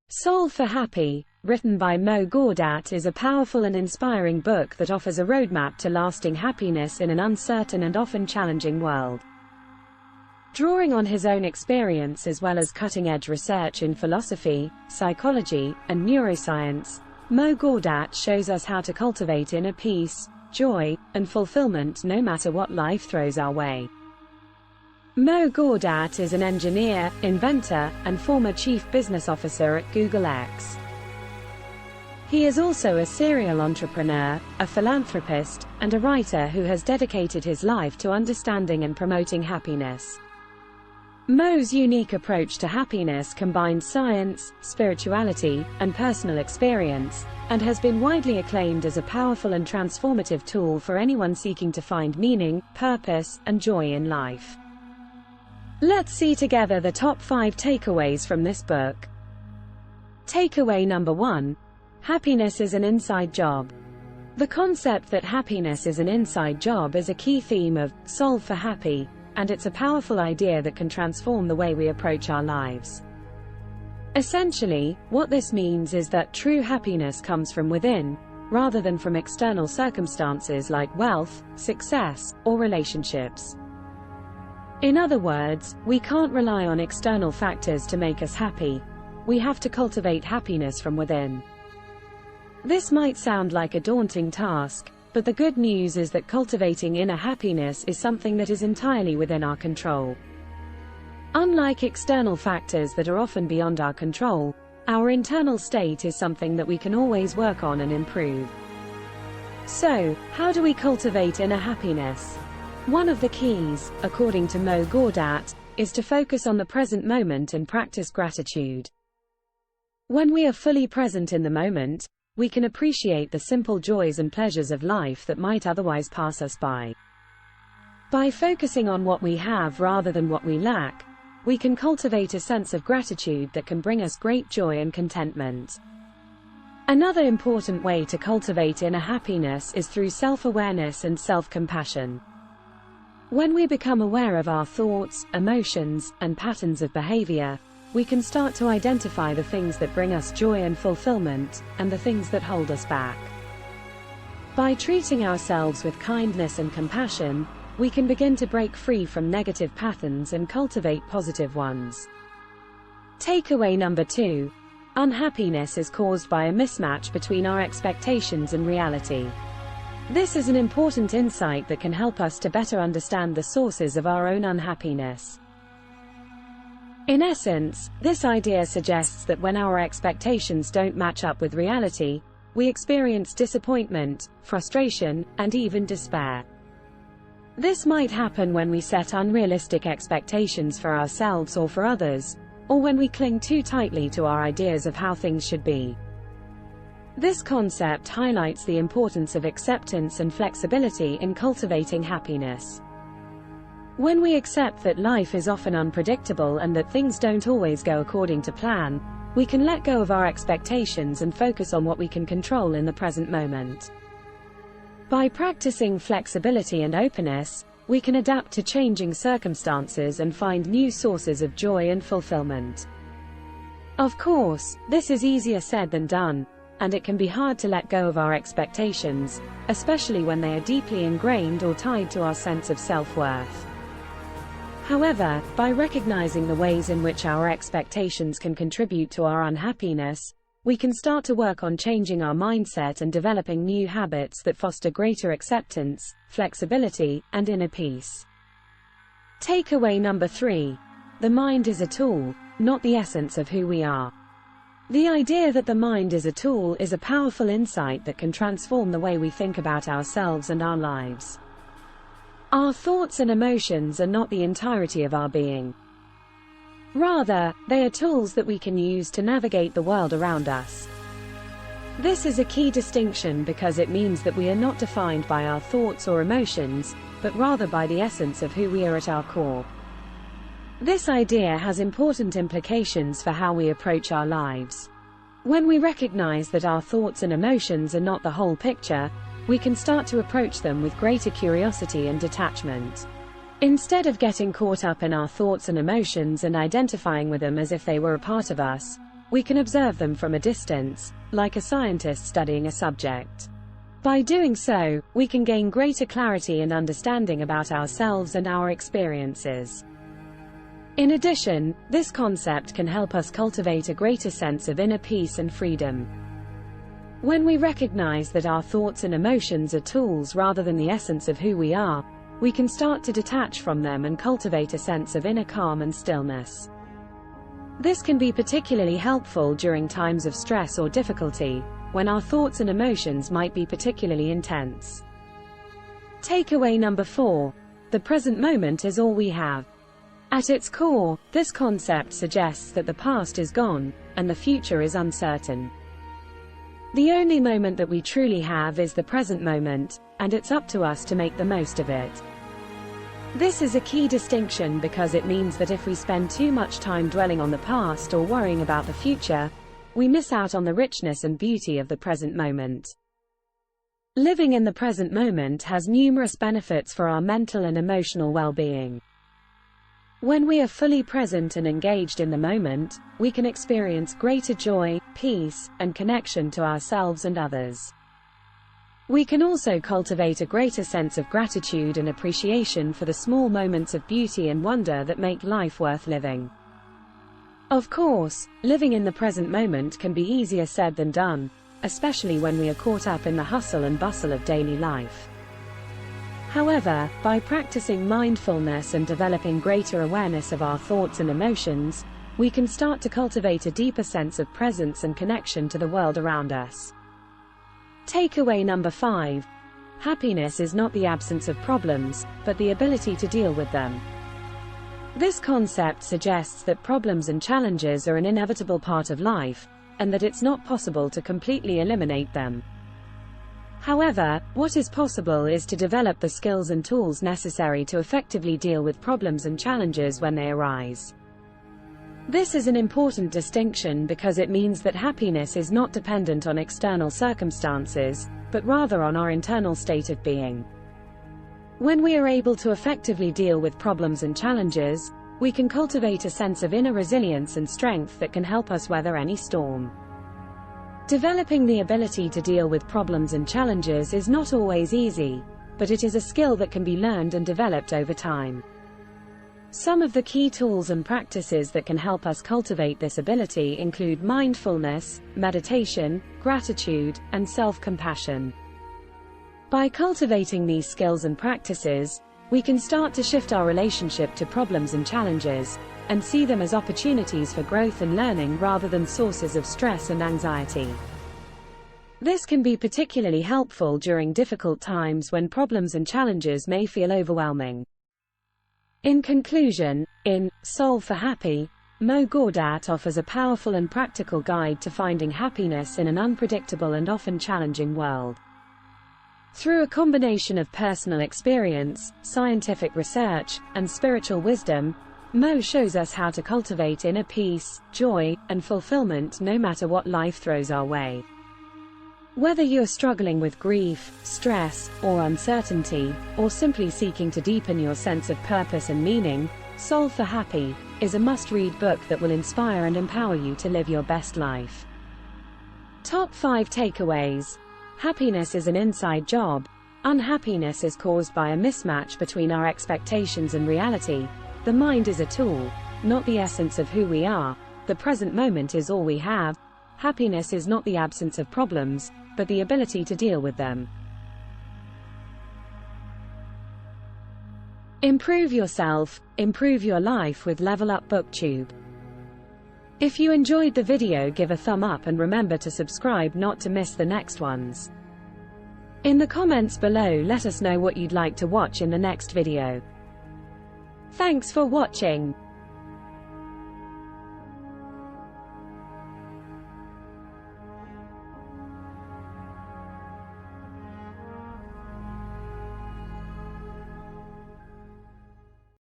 Solve for Happy, written by Mo Gawdat, is a powerful and inspiring book that offers a roadmap to lasting happiness in an uncertain and often challenging world. Drawing on his own experience as well as cutting-edge research in philosophy, psychology, and neuroscience, Mo Gawdat shows us how to cultivate inner peace, joy, and fulfillment no matter what life throws our way. Mo Gawdat is an engineer, inventor, and former chief business officer at Google X. He is also a serial entrepreneur, a philanthropist, and a writer who has dedicated his life to understanding and promoting happiness. Mo's unique approach to happiness combines science, spirituality, and personal experience, and has been widely acclaimed as a powerful and transformative tool for anyone seeking to find meaning, purpose, and joy in life. Let's see together the top 5 takeaways from this book. Takeaway number 1. Happiness is an inside job. The concept that happiness is an inside job is a key theme of Solve for Happy, and it's a powerful idea that can transform the way we approach our lives. Essentially, what this means is that true happiness comes from within, rather than from external circumstances like wealth, success, or relationships. In other words, we can't rely on external factors to make us happy. We have to cultivate happiness from within. This might sound like a daunting task, but the good news is that cultivating inner happiness is something that is entirely within our control. Unlike external factors that are often beyond our control, our internal state is something that we can always work on and improve. So, how do we cultivate inner happiness? One of the keys, according to Mo Gawdat, is to focus on the present moment and practice gratitude. When we are fully present in the moment, we can appreciate the simple joys and pleasures of life that might otherwise pass us by. By focusing on what we have rather than what we lack, we can cultivate a sense of gratitude that can bring us great joy and contentment. Another important way to cultivate inner happiness is through self-awareness and self-compassion. When we become aware of our thoughts, emotions, and patterns of behavior, we can start to identify the things that bring us joy and fulfillment, and the things that hold us back. By treating ourselves with kindness and compassion, we can begin to break free from negative patterns and cultivate positive ones. Takeaway number 2. Unhappiness is caused by a mismatch between our expectations and reality. This is an important insight that can help us to better understand the sources of our own unhappiness. In essence, this idea suggests that when our expectations don't match up with reality, we experience disappointment, frustration, and even despair. This might happen when we set unrealistic expectations for ourselves or for others, or when we cling too tightly to our ideas of how things should be. This concept highlights the importance of acceptance and flexibility in cultivating happiness. When we accept that life is often unpredictable and that things don't always go according to plan, we can let go of our expectations and focus on what we can control in the present moment. By practicing flexibility and openness, we can adapt to changing circumstances and find new sources of joy and fulfillment. Of course, this is easier said than done, and it can be hard to let go of our expectations, especially when they are deeply ingrained or tied to our sense of self-worth. However, by recognizing the ways in which our expectations can contribute to our unhappiness, we can start to work on changing our mindset and developing new habits that foster greater acceptance, flexibility, and inner peace. Takeaway number 3. The mind is a tool, not the essence of who we are. The idea that the mind is a tool is a powerful insight that can transform the way we think about ourselves and our lives. Our thoughts and emotions are not the entirety of our being. Rather, they are tools that we can use to navigate the world around us. This is a key distinction because it means that we are not defined by our thoughts or emotions, but rather by the essence of who we are at our core. This idea has important implications for how we approach our lives. When we recognize that our thoughts and emotions are not the whole picture, we can start to approach them with greater curiosity and detachment. Instead of getting caught up in our thoughts and emotions and identifying with them as if they were a part of us, we can observe them from a distance, like a scientist studying a subject. By doing so, we can gain greater clarity and understanding about ourselves and our experiences. In addition, this concept can help us cultivate a greater sense of inner peace and freedom. When we recognize that our thoughts and emotions are tools rather than the essence of who we are, we can start to detach from them and cultivate a sense of inner calm and stillness. This can be particularly helpful during times of stress or difficulty, when our thoughts and emotions might be particularly intense. Takeaway number 4. The present moment is all we have. At its core, this concept suggests that the past is gone, and the future is uncertain. The only moment that we truly have is the present moment, and it's up to us to make the most of it. This is a key distinction because it means that if we spend too much time dwelling on the past or worrying about the future, we miss out on the richness and beauty of the present moment. Living in the present moment has numerous benefits for our mental and emotional well-being. When we are fully present and engaged in the moment, we can experience greater joy, peace, and connection to ourselves and others. We can also cultivate a greater sense of gratitude and appreciation for the small moments of beauty and wonder that make life worth living. Of course, living in the present moment can be easier said than done, especially when we are caught up in the hustle and bustle of daily life. However, by practicing mindfulness and developing greater awareness of our thoughts and emotions, we can start to cultivate a deeper sense of presence and connection to the world around us. Takeaway number 5. Happiness is not the absence of problems, but the ability to deal with them. This concept suggests that problems and challenges are an inevitable part of life, and that it's not possible to completely eliminate them. However, what is possible is to develop the skills and tools necessary to effectively deal with problems and challenges when they arise. This is an important distinction because it means that happiness is not dependent on external circumstances, but rather on our internal state of being. When we are able to effectively deal with problems and challenges, we can cultivate a sense of inner resilience and strength that can help us weather any storm. Developing the ability to deal with problems and challenges is not always easy, but it is a skill that can be learned and developed over time. Some of the key tools and practices that can help us cultivate this ability include mindfulness, meditation, gratitude, and self-compassion. By cultivating these skills and practices, we can start to shift our relationship to problems and challenges, and see them as opportunities for growth and learning rather than sources of stress and anxiety. This can be particularly helpful during difficult times when problems and challenges may feel overwhelming. In conclusion, in Solve for Happy, Mo Gawdat offers a powerful and practical guide to finding happiness in an unpredictable and often challenging world. Through a combination of personal experience, scientific research, and spiritual wisdom, Mo shows us how to cultivate inner peace, joy, and fulfillment no matter what life throws our way. Whether you're struggling with grief, stress, or uncertainty, or simply seeking to deepen your sense of purpose and meaning, Solve for Happy is a must-read book that will inspire and empower you to live your best life. Top 5 takeaways. Happiness is an inside job. Unhappiness is caused by a mismatch between our expectations and reality. The mind is a tool, not the essence of who we are. The present moment is all we have. Happiness is not the absence of problems, but the ability to deal with them. Improve yourself, improve your life with Level Up BookTube. If you enjoyed the video, give a thumb up and remember to subscribe not to miss the next ones. In the comments below, let us know what you'd like to watch in the next video. Thanks for watching.